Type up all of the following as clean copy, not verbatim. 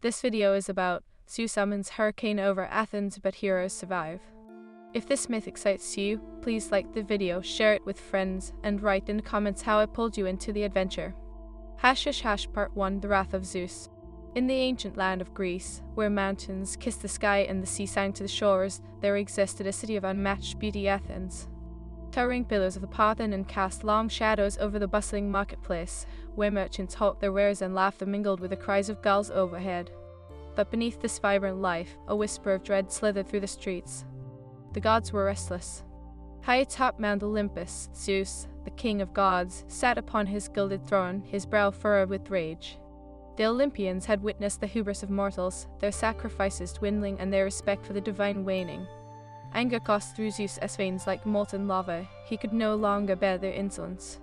This video is about Zeus summons hurricane over Athens but heroes survive. If this myth excites you, please like the video, share it with friends, and write in the comments how it pulled you into the adventure. Part 1 The Wrath of Zeus. In the ancient land of Greece, where mountains kissed the sky and the sea sang to the shores, there existed a city of unmatched beauty, Athens. Towering pillars of the Parthenon cast long shadows over the bustling marketplace, where merchants hawked their wares and laughter mingled with the cries of gulls overhead. But beneath this vibrant life, a whisper of dread slithered through the streets. The gods were restless. High atop Mount Olympus, Zeus, the king of gods, sat upon his gilded throne, his brow furrowed with rage. The Olympians had witnessed the hubris of mortals, their sacrifices dwindling and their respect for the divine waning. Anger coursed through Zeus' veins like molten lava. He could no longer bear their insolence.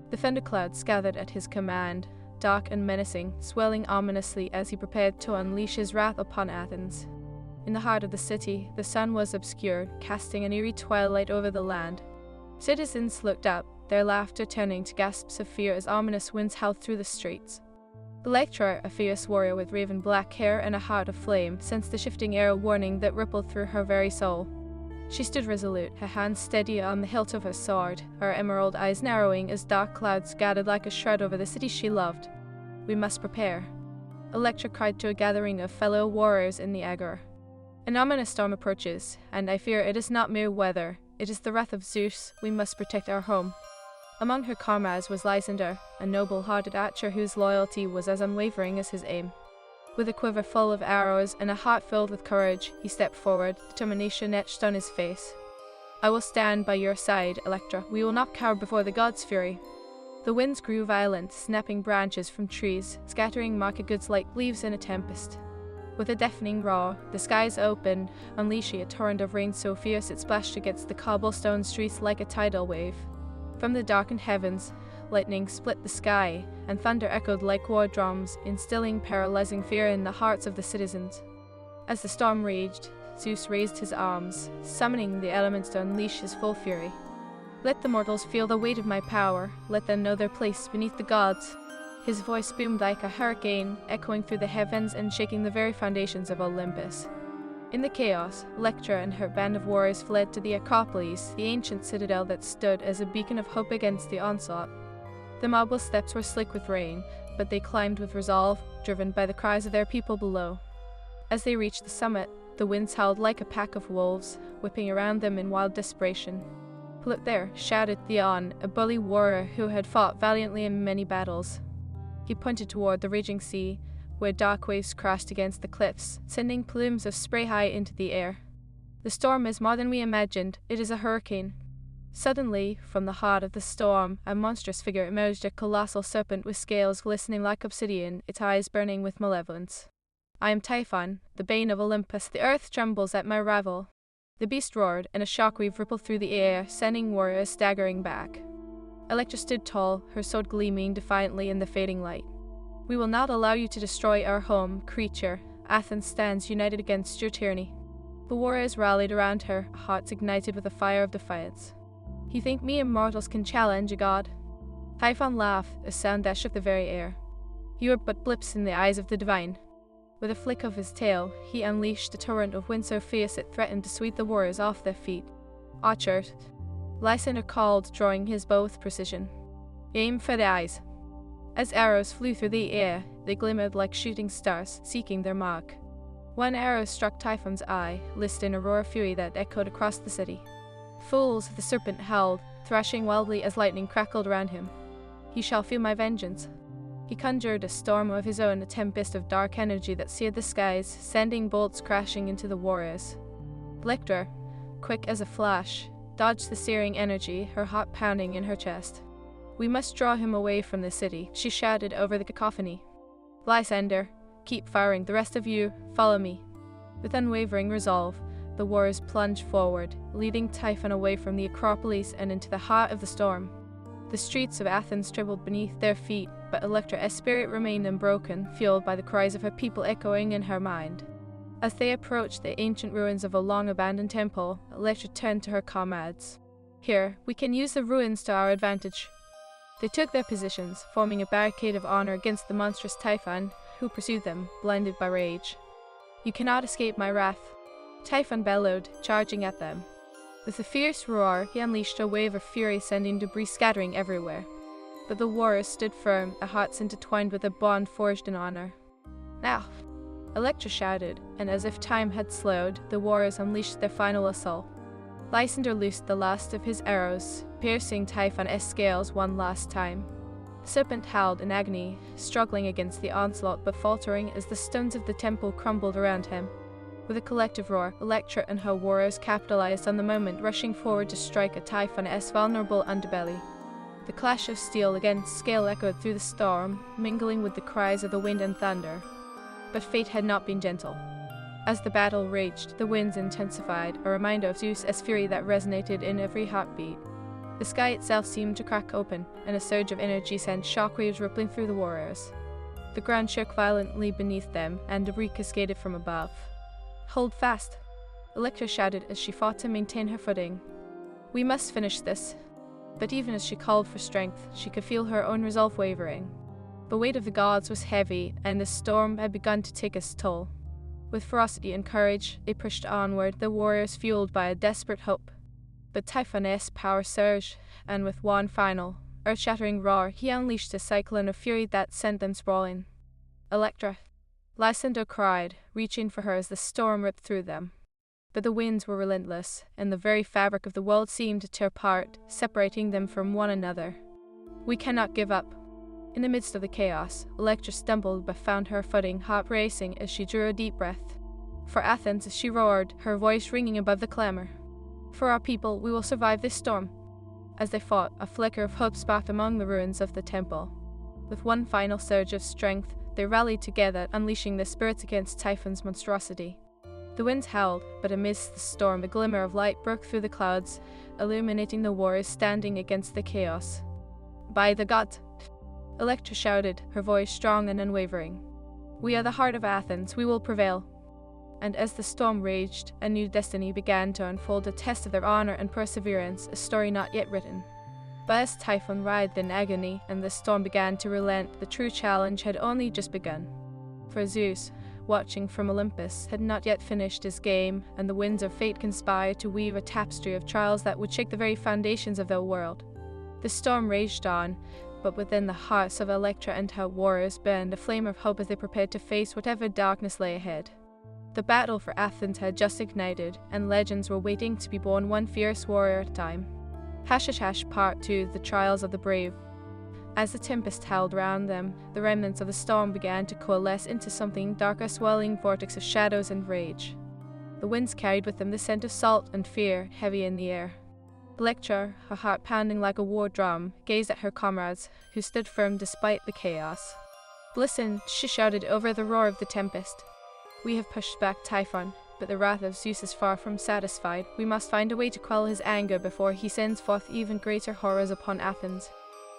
The thunderclouds gathered at his command, dark and menacing, swelling ominously as he prepared to unleash his wrath upon Athens. In the heart of the city, the sun was obscured, casting an eerie twilight over the land. Citizens looked up, their laughter turning to gasps of fear as ominous winds howled through the streets. Electra, a fierce warrior with raven black hair and a heart of flame, sensed the shifting air, a warning that rippled through her very soul. She stood resolute, her hands steady on the hilt of her sword, her emerald eyes narrowing as dark clouds gathered like a shroud over the city she loved. "We must prepare," Electra cried to a gathering of fellow warriors in the agora. "An ominous storm approaches, and I fear it is not mere weather. It is the wrath of Zeus. We must protect our home." Among her comrades was Lysander, a noble-hearted archer whose loyalty was as unwavering as his aim. With a quiver full of arrows and a heart filled with courage, he stepped forward, determination etched on his face. "I will stand by your side, Electra. We will not cower before the gods' fury." The winds grew violent, snapping branches from trees, scattering market goods like leaves in a tempest. With a deafening roar, the skies opened, unleashing a torrent of rain so fierce it splashed against the cobblestone streets like a tidal wave. From the darkened heavens, lightning split the sky, and thunder echoed like war drums, instilling paralyzing fear in the hearts of the citizens. As the storm raged, Zeus raised his arms, summoning the elements to unleash his full fury. "Let the mortals feel the weight of my power. Let them know their place beneath the gods." His voice boomed like a hurricane, echoing through the heavens and shaking the very foundations of Olympus. In the chaos, Electra and her band of warriors fled to the Acropolis, the ancient citadel that stood as a beacon of hope against the onslaught. The marble steps were slick with rain, but they climbed with resolve, driven by the cries of their people below. As they reached the summit, the winds howled like a pack of wolves, whipping around them in wild desperation. "Look there," shouted Theon, a burly warrior who had fought valiantly in many battles. He pointed toward the raging sea, where dark waves crashed against the cliffs, sending plumes of spray high into the air. "The storm is more than we imagined. It is a hurricane." Suddenly, from the heart of the storm, a monstrous figure emerged, a colossal serpent with scales glistening like obsidian, its eyes burning with malevolence. "I am Typhon, the bane of Olympus. The earth trembles at my arrival." The beast roared, and a shockwave rippled through the air, sending warriors staggering back. Electra stood tall, her sword gleaming defiantly in the fading light. "We will not allow you to destroy our home, creature. Athens stands united against your tyranny." The warriors rallied around her, hearts ignited with a fire of defiance. "You think me immortals can challenge a god?" Typhon laughed, a sound that shook the very air. "You are but blips in the eyes of the divine." With a flick of his tail, he unleashed a torrent of wind so fierce it threatened to sweep the warriors off their feet. "Archers," Lysander called, drawing his bow with precision. "Aim for the eyes." As arrows flew through the air, they glimmered like shooting stars, seeking their mark. One arrow struck Typhon's eye, list in a roar of fury that echoed across the city. "Fools," the serpent howled, thrashing wildly as lightning crackled around him. "You shall feel my vengeance." He conjured a storm of his own, a tempest of dark energy that seared the skies, sending bolts crashing into the warriors. Electra, quick as a flash, dodged the searing energy, her heart pounding in her chest. "We must draw him away from the city," she shouted over the cacophony. "Lysander, keep firing. The rest of you, follow me." With unwavering resolve, the warriors plunged forward, leading Typhon away from the Acropolis and into the heart of the storm. The streets of Athens trembled beneath their feet, but Electra's spirit remained unbroken, fueled by the cries of her people echoing in her mind. As they approached the ancient ruins of a long-abandoned temple, Electra turned to her comrades. "Here, we can use the ruins to our advantage." They took their positions, forming a barricade of honor against the monstrous Typhon, who pursued them, blinded by rage. "You cannot escape my wrath," Typhon bellowed, charging at them. With a fierce roar, he unleashed a wave of fury, sending debris scattering everywhere. But the warriors stood firm, their hearts intertwined with a bond forged in honor. "Now!" Electra shouted, and as if time had slowed, the warriors unleashed their final assault. Lysander loosed the last of his arrows, piercing Typhon's scales one last time. The serpent howled in agony, struggling against the onslaught but faltering as the stones of the temple crumbled around him. With a collective roar, Electra and her warriors capitalized on the moment, rushing forward to strike at Typhon's vulnerable underbelly. The clash of steel against scale echoed through the storm, mingling with the cries of the wind and thunder. But fate had not been gentle. As the battle raged, the winds intensified, a reminder of Zeus' fury that resonated in every heartbeat. The sky itself seemed to crack open, and a surge of energy sent shockwaves rippling through the warriors. The ground shook violently beneath them, and debris cascaded from above. "Hold fast!" Electra shouted as she fought to maintain her footing. "We must finish this." But even as she called for strength, she could feel her own resolve wavering. The weight of the gods was heavy, and the storm had begun to take its toll. With ferocity and courage, they pushed onward, the warriors fueled by a desperate hope. But Typhon's power surged, and with one final, earth-shattering roar, he unleashed a cyclone of fury that sent them sprawling. "Electra!" Lysander cried, reaching for her as the storm ripped through them. But the winds were relentless, and the very fabric of the world seemed to tear apart, separating them from one another. "We cannot give up." In the midst of the chaos, Electra stumbled but found her footing, heart racing as she drew a deep breath. "For Athens," she roared, her voice ringing above the clamor. "For our people, we will survive this storm." As they fought, a flicker of hope sparked among the ruins of the temple. With one final surge of strength, they rallied together, unleashing their spirits against Typhon's monstrosity. The winds howled, but amidst the storm a glimmer of light broke through the clouds, illuminating the warriors standing against the chaos. "By the god!" Electra shouted, her voice strong and unwavering. "We are the heart of Athens, we will prevail." And as the storm raged, a new destiny began to unfold, a test of their honor and perseverance, a story not yet written. But as Typhon writhed in agony and the storm began to relent, the true challenge had only just begun. For Zeus, watching from Olympus, had not yet finished his game, and the winds of fate conspired to weave a tapestry of trials that would shake the very foundations of their world. The storm raged on, but within the hearts of Electra and her warriors burned a flame of hope as they prepared to face whatever darkness lay ahead. The battle for Athens had just ignited, and legends were waiting to be born, one fierce warrior at a time. # Part 2: The Trials of the Brave. As the tempest howled around them, the remnants of the storm began to coalesce into something darker, swirling vortex of shadows and rage. The winds carried with them the scent of salt and fear, heavy in the air. Electra, her heart pounding like a war drum, gazed at her comrades, who stood firm despite the chaos. "Listen," she shouted over the roar of the tempest. "We have pushed back Typhon, but the wrath of Zeus is far from satisfied. We must find a way to quell his anger before he sends forth even greater horrors upon Athens."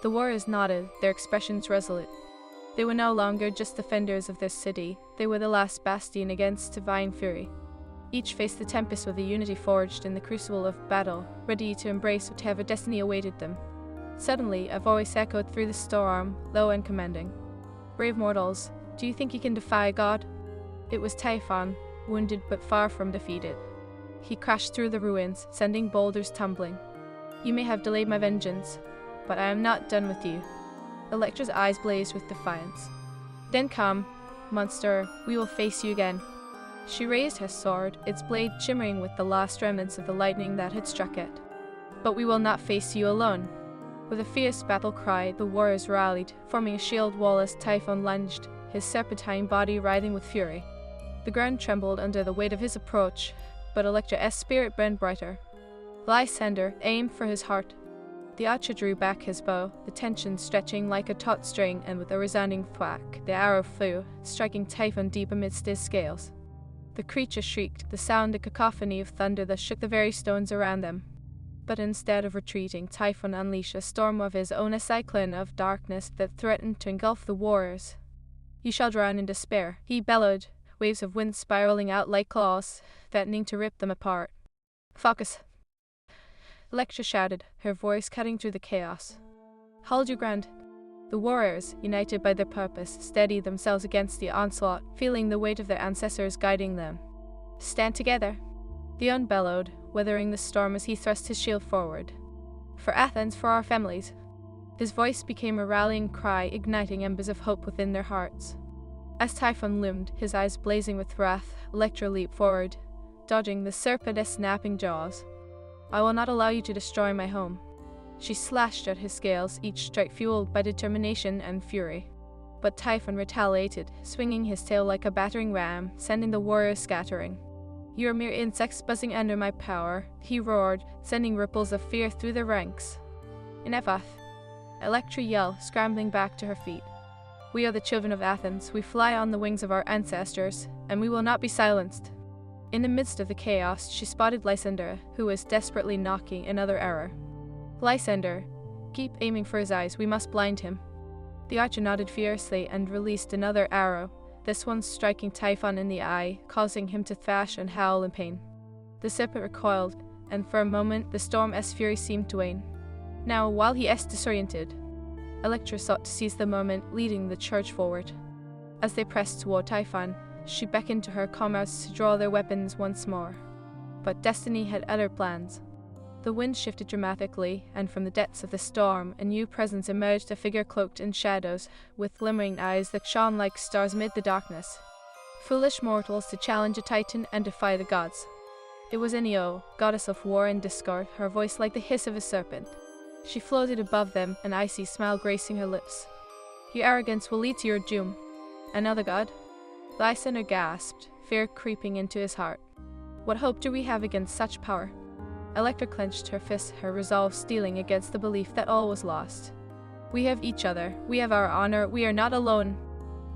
The warriors nodded, their expressions resolute. They were no longer just defenders of their city, they were the last bastion against divine fury. Each faced the tempest with a unity forged in the crucible of battle, ready to embrace whatever destiny awaited them. Suddenly, a voice echoed through the storm, low and commanding. "Brave mortals, do you think you can defy God?" It was Typhon, wounded but far from defeated. He crashed through the ruins, sending boulders tumbling. "You may have delayed my vengeance, but I am not done with you." Electra's eyes blazed with defiance. "Then come, monster, we will face you again." She raised her sword, its blade shimmering with the last remnants of the lightning that had struck it. "But we will not face you alone." With a fierce battle cry, the warriors rallied, forming a shield wall as Typhon lunged, his serpentine body writhing with fury. The ground trembled under the weight of his approach, but Electra's spirit burned brighter. Lysander aimed for his heart. The archer drew back his bow, the tension stretching like a taut string, and with a resounding thwack, the arrow flew, striking Typhon deep amidst his scales. The creature shrieked, the sound a cacophony of thunder that shook the very stones around them. But instead of retreating, Typhon unleashed a storm of his own, a cyclone of darkness that threatened to engulf the warriors. "You shall drown in despair," he bellowed, waves of wind spiraling out like claws, threatening to rip them apart. "Focus!" Electra shouted, her voice cutting through the chaos. "Hold your ground." The warriors, united by their purpose, steadied themselves against the onslaught, feeling the weight of their ancestors guiding them. "Stand together," Theon bellowed, weathering the storm as he thrust his shield forward. "For Athens, for our families." His voice became a rallying cry, igniting embers of hope within their hearts. As Typhon loomed, his eyes blazing with wrath, Electra leaped forward, dodging the serpent's snapping jaws. "I will not allow you to destroy my home." She slashed at his scales, each strike fueled by determination and fury. But Typhon retaliated, swinging his tail like a battering ram, sending the warriors scattering. "You are mere insects buzzing under my power," he roared, sending ripples of fear through the ranks. "Enough!" Electra yelled, scrambling back to her feet. "We are the children of Athens. We fly on the wings of our ancestors, and we will not be silenced." In the midst of the chaos, she spotted Lysander, who was desperately knocking another arrow. "Lysander, keep aiming for his eyes. We must blind him." The archer nodded fiercely and released another arrow, this one striking Typhon in the eye, causing him to thrash and howl in pain. The serpent recoiled, and for a moment the storm's fury seemed to wane. Now, while he was disoriented, Electra sought to seize the moment, leading the charge forward. As they pressed toward Typhon, she beckoned to her comrades to draw their weapons once more. But destiny had other plans. The wind shifted dramatically, and from the depths of the storm, a new presence emerged, a figure cloaked in shadows, with glimmering eyes that shone like stars amid the darkness. Foolish mortals to challenge a titan and defy the gods. It was Io, goddess of war and discord, her voice like the hiss of a serpent. She floated above them, an icy smile gracing her lips. "Your arrogance will lead to your doom." "Another god?" Lysander gasped, fear creeping into his heart. "What hope do we have against such power?" Electra clenched her fists, her resolve steeling against the belief that all was lost. "We have each other. We have our honor. We are not alone."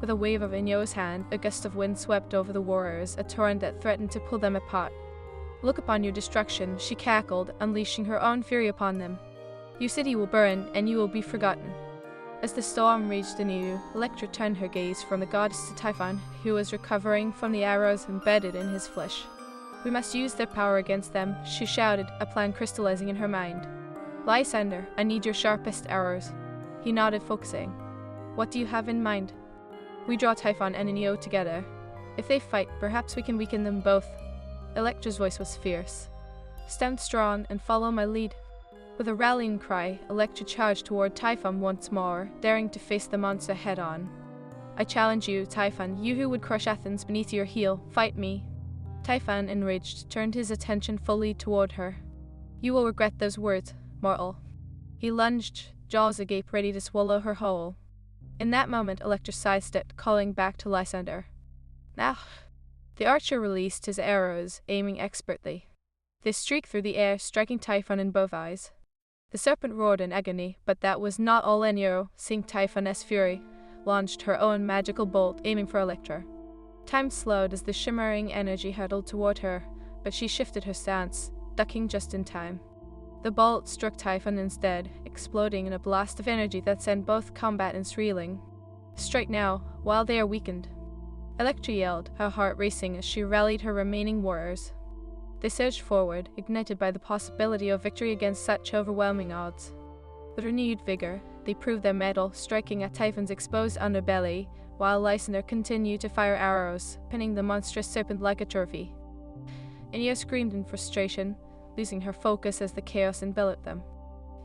With a wave of Ino's hand, a gust of wind swept over the warriors, a torrent that threatened to pull them apart. "Look upon your destruction," she cackled, unleashing her own fury upon them. "Your city will burn, and you will be forgotten." As the storm reached Inu, Electra turned her gaze from the goddess to Typhon, who was recovering from the arrows embedded in his flesh. "We must use their power against them," she shouted, a plan crystallizing in her mind. "Lysander, I need your sharpest arrows." He nodded, focusing. "What do you have in mind?" "We draw Typhon and Io together. If they fight, perhaps we can weaken them both." Electra's voice was fierce. "Stand strong and follow my lead." With a rallying cry, Electra charged toward Typhon once more, daring to face the monster head-on. "I challenge you, Typhon, you who would crush Athens beneath your heel. Fight me." Typhon, enraged, turned his attention fully toward her. "You will regret those words, mortal." He lunged, jaws agape, ready to swallow her whole. In that moment, Electra sidestepped, calling back to Lysander. "Now!" The archer released his arrows, aiming expertly. They streaked through the air, striking Typhon in both eyes. The serpent roared in agony, but that was not all. Io, seeing Typhon's fury, launched her own magical bolt, aiming for Electra. Time slowed as the shimmering energy hurtled toward her, but she shifted her stance, ducking just in time. The bolt struck Typhon instead, exploding in a blast of energy that sent both combatants reeling. "Strike now, while they are weakened." Electra yelled, her heart racing as she rallied her remaining warriors. They surged forward, ignited by the possibility of victory against such overwhelming odds. With renewed vigor, they proved their mettle, striking at Typhon's exposed underbelly, while Lysander continued to fire arrows, pinning the monstrous serpent like a trophy. Io screamed in frustration, losing her focus as the chaos enveloped them.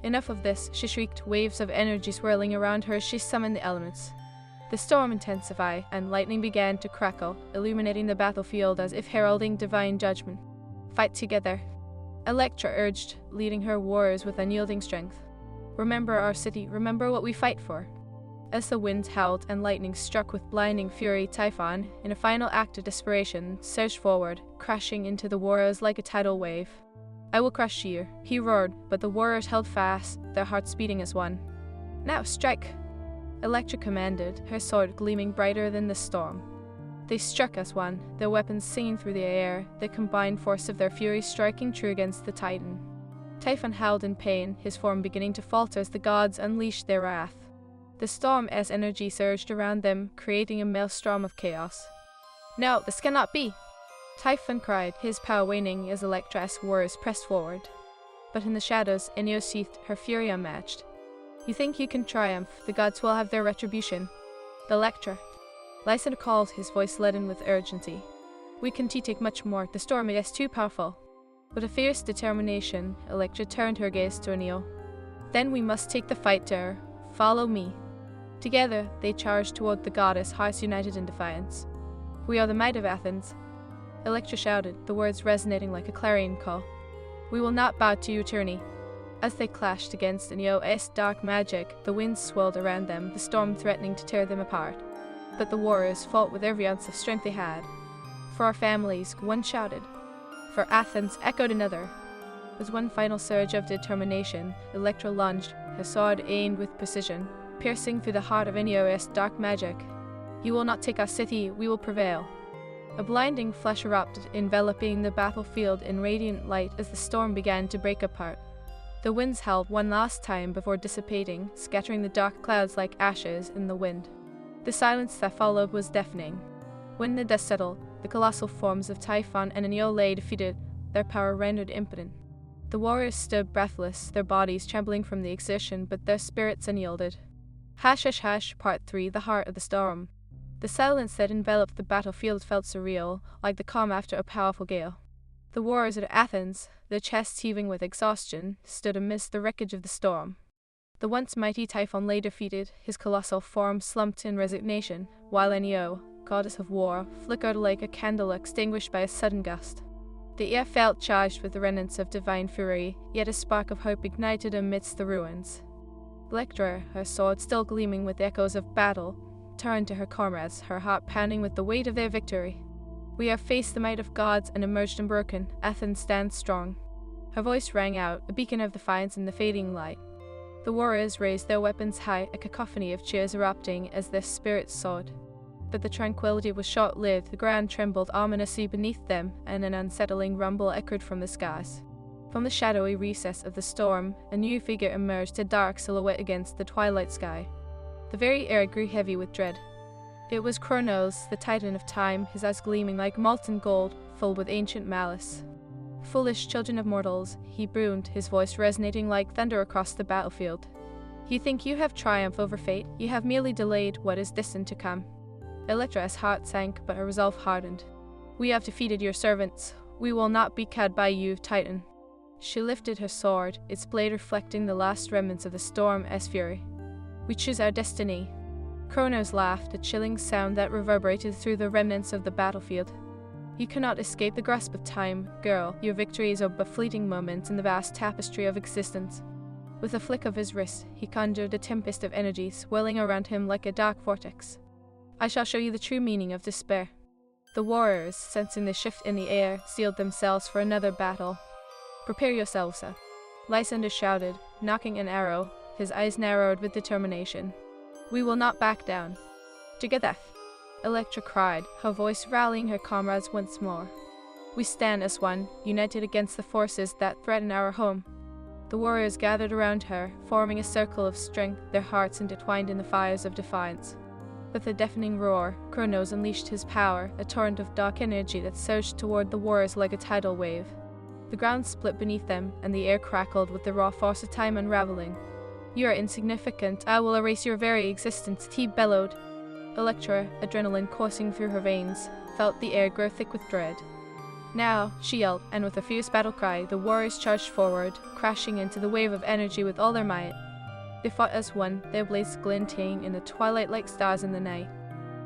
"Enough of this," she shrieked, waves of energy swirling around her as she summoned the elements. The storm intensified, and lightning began to crackle, illuminating the battlefield as if heralding divine judgment. "Fight together," Electra urged, leading her warriors with unyielding strength. "Remember our city, remember what we fight for." As the wind howled and lightning struck with blinding fury, Typhon, in a final act of desperation, surged forward, crashing into the warriors like a tidal wave. "I will crush you," he roared, but the warriors held fast, their hearts beating as one. "Now strike!" Electra commanded, her sword gleaming brighter than the storm. They struck as one, their weapons singing through the air, the combined force of their fury striking true against the Titan. Typhon howled in pain, his form beginning to falter as the gods unleashed their wrath. The storm's energy surged around them, creating a maelstrom of chaos. "No, this cannot be!" Typhon cried, his power waning as Electra's warriors pressed forward. But in the shadows, Io sheathed her fury unmatched. You think you can triumph, the gods will have their retribution. The lector. Lysander called, his voice leaden with urgency. We can take much more, the storm is too powerful. With a fierce determination, Electra turned her gaze to Enio. Then we must take the fight to her. Follow me. Together, they charged toward the goddess, hearts united in defiance. We are the might of Athens. Electra shouted, the words resonating like a clarion call. We will not bow to your tyranny. As they clashed against Enio's dark magic, the winds swirled around them, the storm threatening to tear them apart. But the warriors fought with every ounce of strength they had. For our families, one shouted. For Athens, echoed another. With one final surge of determination, Electra lunged, her sword aimed with precision, piercing through the heart of Enio's dark magic. You will not take our city, we will prevail. A blinding flash erupted, enveloping the battlefield in radiant light as the storm began to break apart. The winds howled one last time before dissipating, scattering the dark clouds like ashes in the wind. The silence that followed was deafening. When the dust settled, the colossal forms of Typhon and Enio lay defeated, their power rendered impotent. The warriors stood breathless, their bodies trembling from the exertion, but their spirits unyielded. Part 3. The Heart of the Storm. The silence that enveloped the battlefield felt surreal, like the calm after a powerful gale. The warriors of Athens, their chests heaving with exhaustion, stood amidst the wreckage of the storm. The once mighty Typhon lay defeated, his colossal form slumped in resignation, while Enio, goddess of war, flickered like a candle extinguished by a sudden gust. The air felt charged with the remnants of divine fury, yet a spark of hope ignited amidst the ruins. Electra, her sword still gleaming with echoes of battle, turned to her comrades, her heart pounding with the weight of their victory. We have faced the might of gods and emerged unbroken. Athens stands strong. Her voice rang out, a beacon of defiance in the fading light. The warriors raised their weapons high, a cacophony of cheers erupting as their spirits soared. But the tranquility was short-lived. The ground trembled ominously beneath them, and an unsettling rumble echoed from the skies. From the shadowy recess of the storm, a new figure emerged, a dark silhouette against the twilight sky. The very air grew heavy with dread. It was Kronos, the titan of time, his eyes gleaming like molten gold, full with ancient malice. Foolish children of mortals, he boomed, his voice resonating like thunder across the battlefield. You think you have triumphed over fate? You have merely delayed what is destined to come. Electra's heart sank, but her resolve hardened. We have defeated your servants. We will not be cowed by you, Titan. She lifted her sword, its blade reflecting the last remnants of the storm's fury. We choose our destiny. Kronos laughed, a chilling sound that reverberated through the remnants of the battlefield. You cannot escape the grasp of time, girl. Your victories are but fleeting moments in the vast tapestry of existence. With a flick of his wrist, he conjured a tempest of energy swirling around him like a dark vortex. I shall show you the true meaning of despair. The warriors, sensing the shift in the air, steeled themselves for another battle. Prepare yourselves, sir. Lysander shouted, knocking an arrow, his eyes narrowed with determination. We will not back down. Together, Electra cried, her voice rallying her comrades once more. We stand as one, united against the forces that threaten our home. The warriors gathered around her, forming a circle of strength, their hearts intertwined in the fires of defiance. With a deafening roar, Kronos unleashed his power, a torrent of dark energy that surged toward the warriors like a tidal wave. The ground split beneath them, and the air crackled with the raw force of time unraveling. You are insignificant. I will erase your very existence, he bellowed. Electra, adrenaline coursing through her veins, felt the air grow thick with dread. Now, she yelled, and with a fierce battle cry, the warriors charged forward, crashing into the wave of energy with all their might. They fought as one, their blades glinting in the twilight like stars in the night.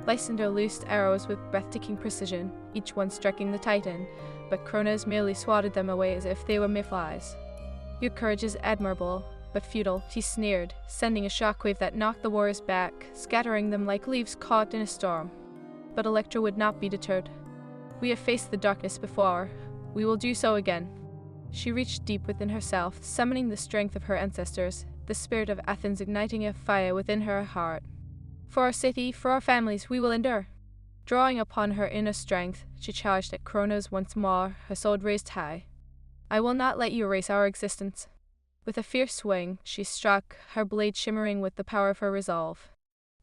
Lysander loosed arrows with breathtaking precision, each one striking the Titan, but Kronos merely swatted them away as if they were mere flies. Your courage is admirable, but futile, he sneered, sending a shockwave that knocked the warriors back, scattering them like leaves caught in a storm. But Electra would not be deterred. We have faced the darkness before. We will do so again. She reached deep within herself, summoning the strength of her ancestors, the spirit of Athens igniting a fire within her heart. For our city, for our families, we will endure. Drawing upon her inner strength, she charged at Kronos once more, her sword raised high. I will not let you erase our existence. With a fierce swing, she struck, her blade shimmering with the power of her resolve.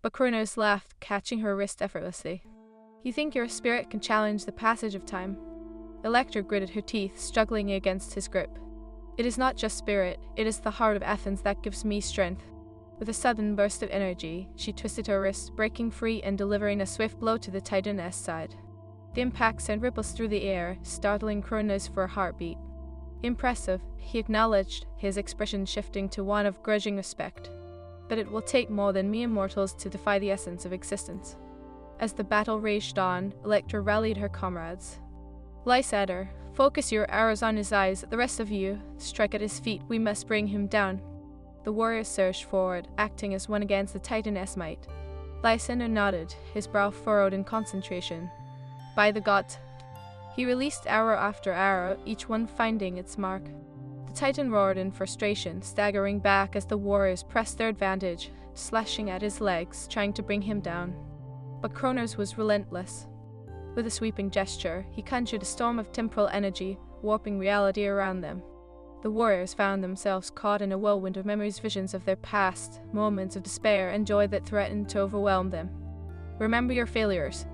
But Kronos laughed, catching her wrist effortlessly. You think your spirit can challenge the passage of time? Electra gritted her teeth, struggling against his grip. It is not just spirit, it is the heart of Athens that gives me strength. With a sudden burst of energy, she twisted her wrist, breaking free and delivering a swift blow to the Titaness side. The impact sent ripples through the air, startling Kronos for a heartbeat. Impressive, he acknowledged, his expression shifting to one of grudging respect. But it will take more than mere mortals to defy the essence of existence. As the battle raged on, Electra rallied her comrades. Lysander, focus your arrows on his eyes, the rest of you, strike at his feet, we must bring him down. The warriors surged forward, acting as one against the Titaness might. Lysander nodded, his brow furrowed in concentration. By the gods! He released arrow after arrow, each one finding its mark. The Titan roared in frustration, staggering back as the warriors pressed their advantage, slashing at his legs, trying to bring him down. But Kronos was relentless. With a sweeping gesture, he conjured a storm of temporal energy, warping reality around them. The warriors found themselves caught in a whirlwind of memories, visions of their past, moments of despair and joy that threatened to overwhelm them. Remember your failures.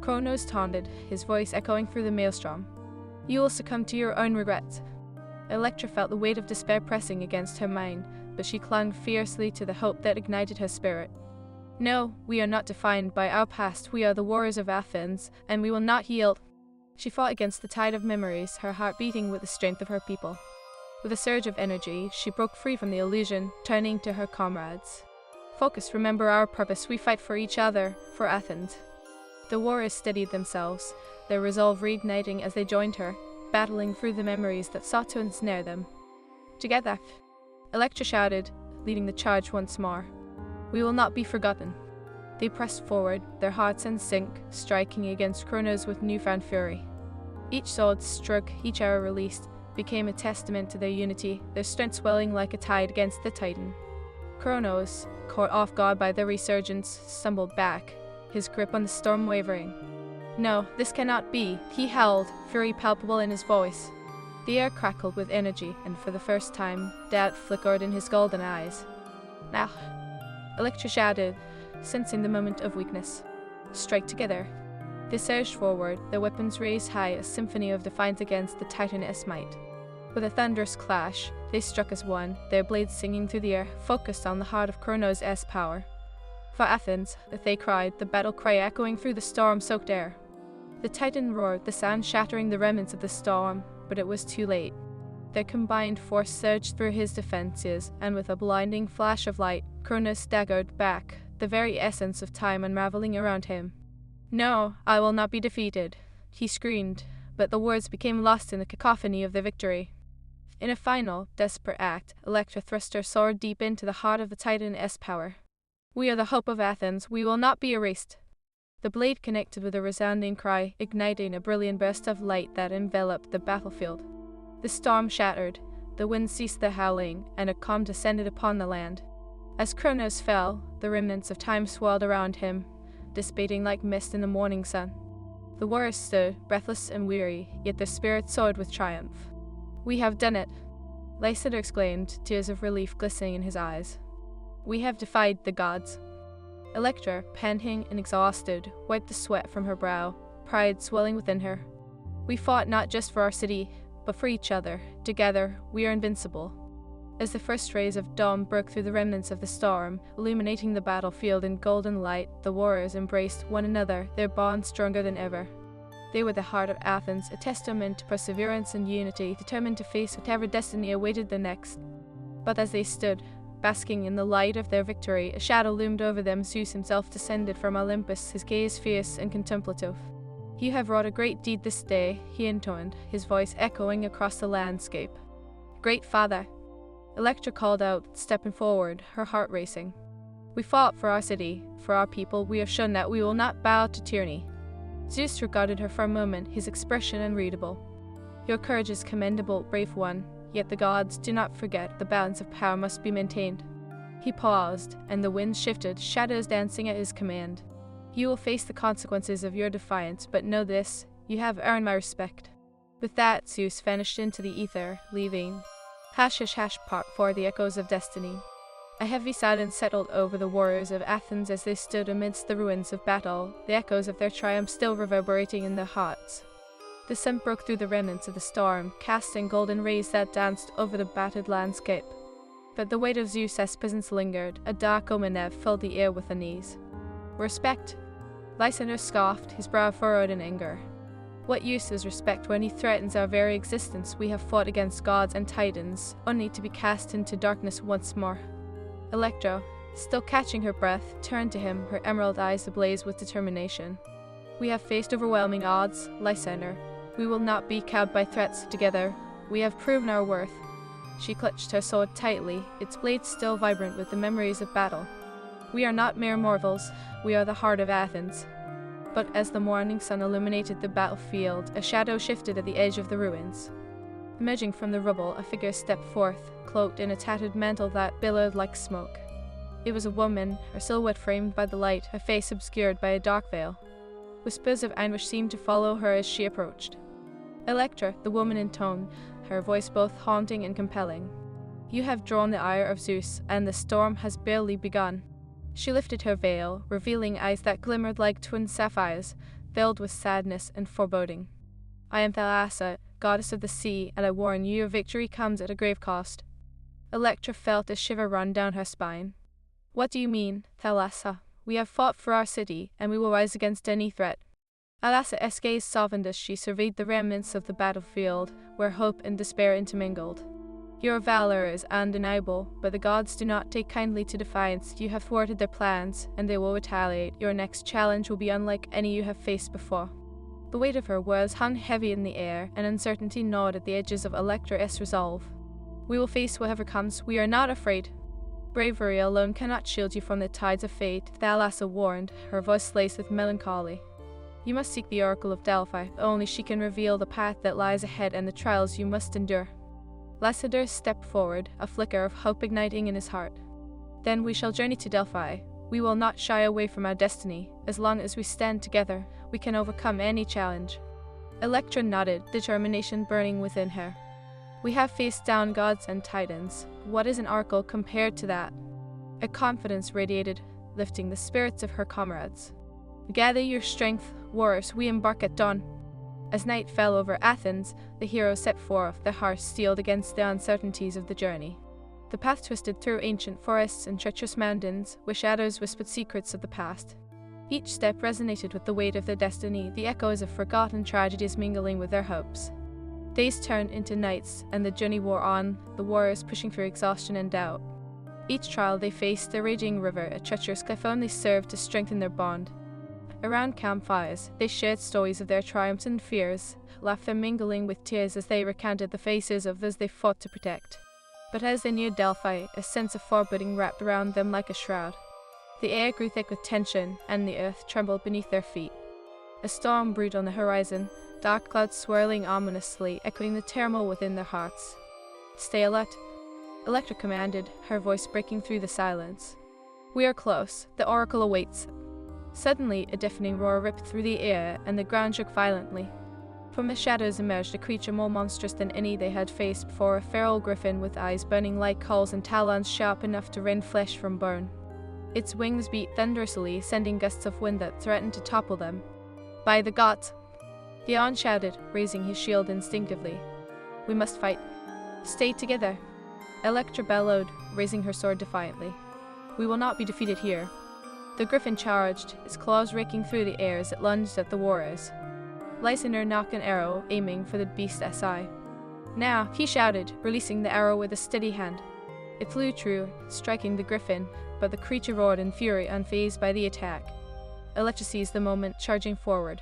Kronos taunted, his voice echoing through the maelstrom. You will succumb to your own regrets. Electra felt the weight of despair pressing against her mind, but she clung fiercely to the hope that ignited her spirit. No, we are not defined by our past, we are the warriors of Athens, and we will not yield. She fought against the tide of memories, her heart beating with the strength of her people. With a surge of energy, she broke free from the illusion, turning to her comrades. Focus, remember our purpose, we fight for each other, for Athens. The warriors steadied themselves, their resolve reigniting as they joined her, battling through the memories that sought to ensnare them. Together, Electra shouted, leading the charge once more. We will not be forgotten. They pressed forward, their hearts in sync, striking against Kronos with newfound fury. Each sword struck, each arrow released, became a testament to their unity, their strength swelling like a tide against the Titan. Kronos, caught off guard by their resurgence, stumbled back, his grip on the storm wavering. No, this cannot be, he howled, fury palpable in his voice. The air crackled with energy, and for the first time, doubt flickered in his golden eyes. Now, Electra shouted, sensing the moment of weakness. Strike together. They surged forward, their weapons raised high, a symphony of defiance against the Titaness might. With a thunderous clash, they struck as one, their blades singing through the air, focused on the heart of Kronos' power. For Athens, they cried, the battle cry echoing through the storm-soaked air. The Titan roared, the sound shattering the remnants of the storm, but it was too late. Their combined force surged through his defenses, and with a blinding flash of light, Kronos staggered back, the very essence of time unraveling around him. No, I will not be defeated, he screamed, but the words became lost in the cacophony of their victory. In a final, desperate act, Electra thrust her sword deep into the heart of the Titan's power. We are the hope of Athens, we will not be erased. The blade connected with a resounding cry, igniting a brilliant burst of light that enveloped the battlefield. The storm shattered, the wind ceased their howling, and a calm descended upon the land. As Kronos fell, the remnants of time swirled around him, dissipating like mist in the morning sun. The warriors stood, breathless and weary, yet their spirits soared with triumph. We have done it, Lysander exclaimed, tears of relief glistening in his eyes. We have defied the gods. Electra, panting and exhausted, wiped the sweat from her brow, pride swelling within her. We fought not just for our city, but for each other. Together, we are invincible. As the first rays of dawn broke through the remnants of the storm, illuminating the battlefield in golden light, the warriors embraced one another, their bond stronger than ever. They were the heart of Athens, a testament to perseverance and unity, determined to face whatever destiny awaited them next. But as they stood, basking in the light of their victory, a shadow loomed over them. Zeus himself descended from Olympus, his gaze fierce and contemplative. You have wrought a great deed this day, he intoned, his voice echoing across the landscape. Great Father! Electra called out, stepping forward, her heart racing. We fought for our city, for our people, we have shown that we will not bow to tyranny. Zeus regarded her for a moment, his expression unreadable. Your courage is commendable, brave one, yet the gods do not forget the balance of power must be maintained. He paused, and the wind shifted, shadows dancing at his command. You will face the consequences of your defiance, but know this, you have earned my respect. With that, Zeus vanished into the ether, leaving hash part for the echoes of destiny. A heavy silence settled over the warriors of Athens as they stood amidst the ruins of battle, the echoes of their triumph still reverberating in their hearts. The sun broke through the remnants of the storm, casting golden rays that danced over the battered landscape. but the weight of Zeus' presence lingered. A dark omen filled the air with unease. Respect? Lysander scoffed, his brow furrowed in anger. What use is respect when he threatens our very existence? We have fought against gods and titans, only to be cast into darkness once more. Electra, still catching her breath, turned to him, her emerald eyes ablaze with determination. We have faced overwhelming odds, Lysander. We will not be cowed by threats. Together, we have proven our worth. She clutched her sword tightly, its blade still vibrant with the memories of battle. We are not mere mortals, we are the heart of Athens. But as the morning sun illuminated the battlefield, a shadow shifted at the edge of the ruins. Emerging from the rubble, a figure stepped forth, cloaked in a tattered mantle that billowed like smoke. It was a woman, her silhouette framed by the light, her face obscured by a dark veil. Whispers of anguish seemed to follow her as she approached. Electra, the woman intoned, her voice both haunting and compelling. You have drawn the ire of Zeus, and the storm has barely begun. She lifted her veil, revealing eyes that glimmered like twin sapphires, filled with sadness and foreboding. I am Thalassa, goddess of the sea, and I warn you, your victory comes at a grave cost. Electra felt a shiver run down her spine. What do you mean, Thalassa? We have fought for our city, and we will rise against any threat. Thalassa's gaze softened as she surveyed the remnants of the battlefield, where hope and despair intermingled. Your valor is undeniable, but the gods do not take kindly to defiance. You have thwarted their plans, and they will retaliate. Your next challenge will be unlike any you have faced before. The weight of her words hung heavy in the air, and uncertainty gnawed at the edges of Electra's resolve. We will face whatever comes. We are not afraid. Bravery alone cannot shield you from the tides of fate, Thalassa warned, her voice laced with melancholy. You must seek the Oracle of Delphi. Only she can reveal the path that lies ahead and the trials you must endure. Lysander stepped forward, a flicker of hope igniting in his heart. Then we shall journey to Delphi. We will not shy away from our destiny. As long as we stand together, we can overcome any challenge. Electra nodded, determination burning within her. We have faced down gods and titans. What is an oracle compared to that? A confidence radiated, lifting the spirits of her comrades. Gather your strength, warriors, we embark at dawn. As night fell over Athens, the heroes set forth, their hearts steeled against the uncertainties of the journey. The path twisted through ancient forests and treacherous mountains, where shadows whispered secrets of the past. Each step resonated with the weight of their destiny, the echoes of forgotten tragedies mingling with their hopes. Days turned into nights, and the journey wore on, the warriors pushing through exhaustion and doubt. Each trial they faced, a raging river, a treacherous cliff only served to strengthen their bond. Around campfires, they shared stories of their triumphs and fears, laughter mingling with tears as they recounted the faces of those they fought to protect. But as they neared Delphi, a sense of foreboding wrapped around them like a shroud. The air grew thick with tension, and the earth trembled beneath their feet. A storm brewed on the horizon, dark clouds swirling ominously, echoing the turmoil within their hearts. Stay alert, Electra commanded, her voice breaking through the silence. We are close, the oracle awaits. Suddenly, a deafening roar ripped through the air, and the ground shook violently. From the shadows emerged a creature more monstrous than any they had faced before, a feral griffin with eyes burning like coals and talons sharp enough to rend flesh from bone. Its wings beat thunderously, sending gusts of wind that threatened to topple them. By the gods! Theon shouted, raising his shield instinctively. We must fight. Stay together. Electra bellowed, raising her sword defiantly. We will not be defeated here. The griffin charged, its claws raking through the air as it lunged at the warriors. Lysander knocked an arrow, aiming for the beast's eye. Now, he shouted, releasing the arrow with a steady hand. It flew true, striking the griffin, but the creature roared in fury, unfazed by the attack. Electra seized the moment, charging forward.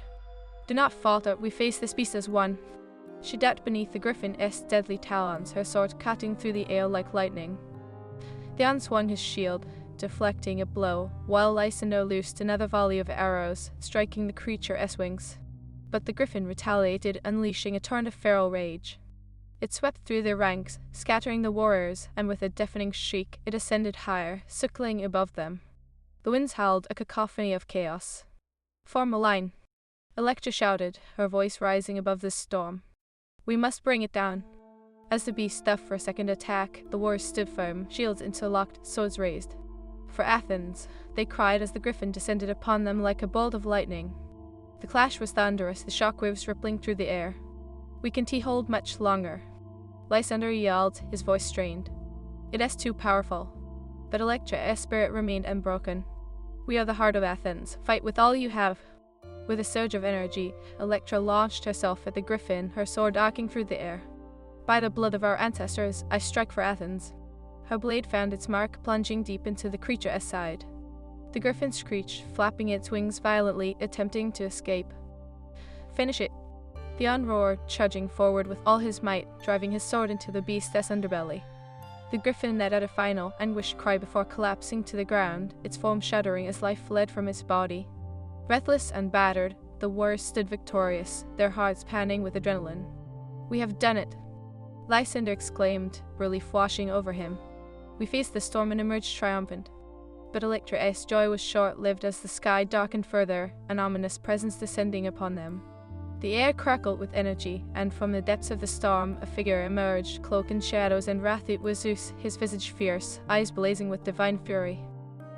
Do not falter, we face this beast as one. She ducked beneath the griffin's deadly talons, her sword cutting through the air like lightning. Theon swung his shield, deflecting a blow, while Lysander loosed another volley of arrows, striking the creature's wings. But the griffin retaliated, unleashing a torrent of feral rage. It swept through their ranks, scattering the warriors, and with a deafening shriek, it ascended higher, circling above them. The winds howled, a cacophony of chaos. Form a line. Electra shouted, her voice rising above the storm. We must bring it down. As the beast stuffed for a second attack, the warriors stood firm, shields interlocked, swords raised. For Athens, they cried as the griffin descended upon them like a bolt of lightning. The clash was thunderous, the shockwaves rippling through the air. We can't hold much longer. Lysander yelled, his voice strained. It is too powerful. But Electra's spirit remained unbroken. We are the heart of Athens. Fight with all you have. With a surge of energy, Electra launched herself at the griffin, her sword arcing through the air. By the blood of our ancestors, I strike for Athens. Her blade found its mark, plunging deep into the creature's side. The griffin screeched, flapping its wings violently, attempting to escape. Finish it! Theon roared, charging forward with all his might, driving his sword into the beast's underbelly. The griffin let out a final, anguished cry before collapsing to the ground, its foam shuddering as life fled from its body. Breathless and battered, the warriors stood victorious, their hearts pounding with adrenaline. We have done it! Lysander exclaimed, relief washing over him. We faced the storm and emerged triumphant. But Electra's joy was short-lived as the sky darkened further, an ominous presence descending upon them. The air crackled with energy, and from the depths of the storm a figure emerged, cloaked in shadows and wrath. It was Zeus, his visage fierce, eyes blazing with divine fury.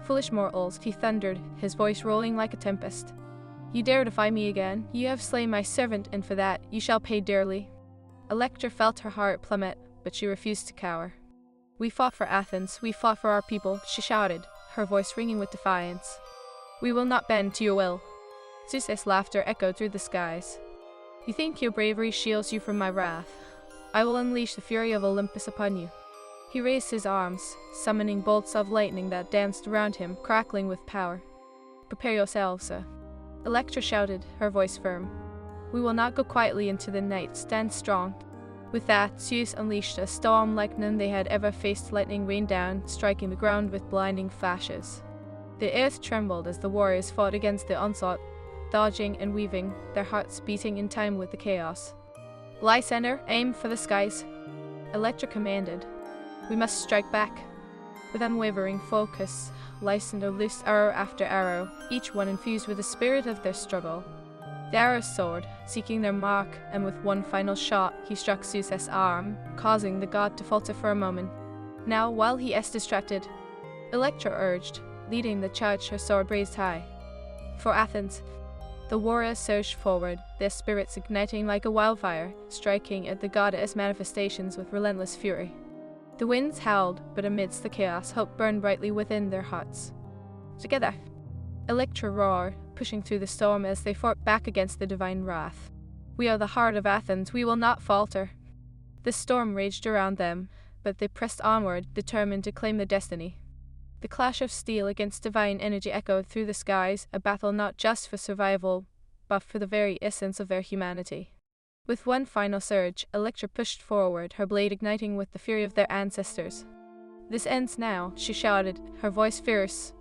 Foolish mortals, he thundered, his voice rolling like a tempest. You dare defy me again? You have slain my servant, and for that you shall pay dearly. Electra felt her heart plummet, but she refused to cower. We fought for Athens, we fought for our people, she shouted, her voice ringing with defiance. We will not bend to your will. Zeus's laughter echoed through the skies. You think your bravery shields you from my wrath? I will unleash the fury of Olympus upon you. He raised his arms, summoning bolts of lightning that danced around him, crackling with power. Prepare yourselves, Electra shouted, her voice firm. We will not go quietly into the night, stand strong. With that, Zeus unleashed a storm like none they had ever faced. Lightning rained down, striking the ground with blinding flashes. The earth trembled as the warriors fought against the onslaught, dodging and weaving, their hearts beating in time with the chaos. Lysander, aim for the skies, Electra commanded. We must strike back. With unwavering focus, Lysander loosed arrow after arrow, each one infused with the spirit of their struggle. The arrows soared, seeking their mark, and with one final shot, he struck Zeus's arm, causing the god to falter for a moment. Now, while he is distracted, Electra urged, leading the charge, her sword raised high. For Athens, the warriors surged forward, their spirits igniting like a wildfire, striking at the goddess' manifestations with relentless fury. The winds howled, but amidst the chaos, hope burned brightly within their hearts. Together, Electra roared, pushing through the storm as they fought back against the divine wrath. We are the heart of Athens, we will not falter. The storm raged around them, but they pressed onward, determined to claim their destiny. The clash of steel against divine energy echoed through the skies, a battle not just for survival, but for the very essence of their humanity. With one final surge, Electra pushed forward, her blade igniting with the fury of their ancestors. This ends now, she shouted, her voice fierce,